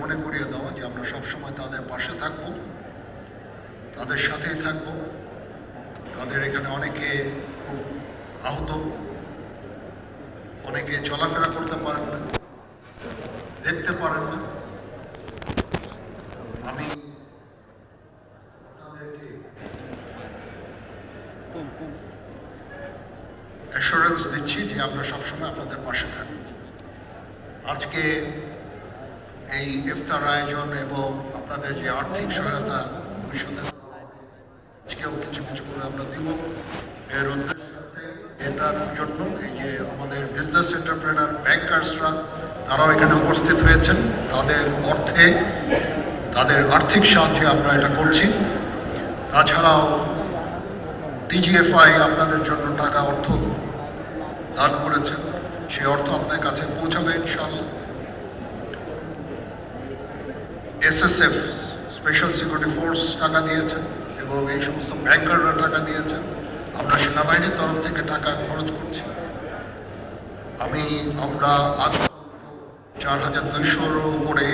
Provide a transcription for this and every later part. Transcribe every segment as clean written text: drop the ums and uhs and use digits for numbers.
মনে করিয়ে দেওয়া যে আমরা সবসময় তাদের পাশে থাকব, তাদের সাথেই থাকব। তাদের এখানে অনেকে খুব আহত, অনেকে চলাফেরা করতে পারেন না, দেখতে পারেন না। আমি আপনাদেরকে অ্যাসুরেন্স দিচ্ছি যে আমরা সবসময় আপনাদের পাশে থাকব। আজকে এই ইফতার আয়োজন এবং আপনাদের যে আর্থিক সহায়তা ভবিষ্যতে আজকেও কিছু কিছু করে আমরা দিব, এর উদ্দেশ্য এটার জন্য এই যে আমাদের বিজনেস এন্টারপ্রেনার ব্যাংকার্সরা তারাও এখানে উপস্থিত হয়েছেন। তাদের অর্থে, তাদের আর্থিক সাহায্যে আমরা এটা করছি। তাছাড়াও ডিজিএফআই আপনাদের জন্য টাকা অর্থ দান করেছেন, সেই অর্থ আপনার কাছে পৌঁছাবে ইনশাআল্লাহ। এসএসএফ স্পেশাল সিকিউরিটি ফোর্স টাকা দিয়েছেন এবং এই সমস্ত ব্যাংকাররা টাকা দিয়েছেন। আমরা সেনাবাহিনীর তরফ থেকে টাকা খরচ করছি। আমরা আজ 4200-র উপরে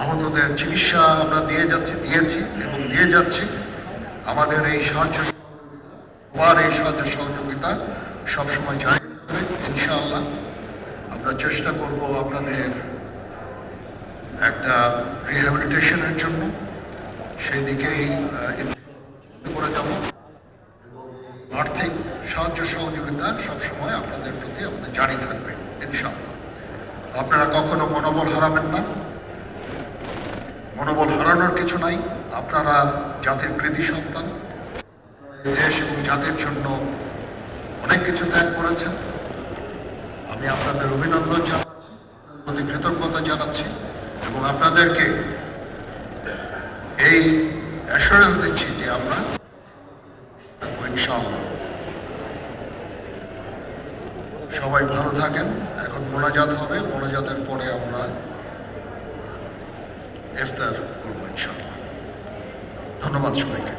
আহতদের চিকিৎসা আমরা দিয়েছি এবং দিয়ে যাচ্ছি। আমাদের এই সাহায্য সহযোগিতা সবসময় জারি থাকবে ইনশাআল্লাহ। আমরা চেষ্টা করব আপনাদের একটা রিহ্যাবিলিটেশনের জন্য, সেই দিকেই করে যাব। আর্থিক সাহায্য সহযোগিতা সবসময় আপনাদের প্রতি আমাদের জারি থাকবে ইনশাআল্লাহ। আপনারা কখনো মনোবল হারাবেন না, মনোবল হারানোর কিছু নাই। আপনারা জাতির কৃতি সন্তান, দেশ এবং জাতির জন্য অনেক কিছু ত্যাগ করেছেন। আমি আপনাদের অভিনন্দন জানাচ্ছি, প্রতি কৃতজ্ঞতা জানাচ্ছি এবং আপনাদেরকে এই অ্যাসুরেন্স দিচ্ছি যে আমরা ইনশাআল্লাহ। সবাই ভালো থাকেন। এখন মোনাজাত হবে, মোনাজাতের পরে আমরা ইফতার করবো ইনশাআল্লাহ। ধন্যবাদ সবাইকে।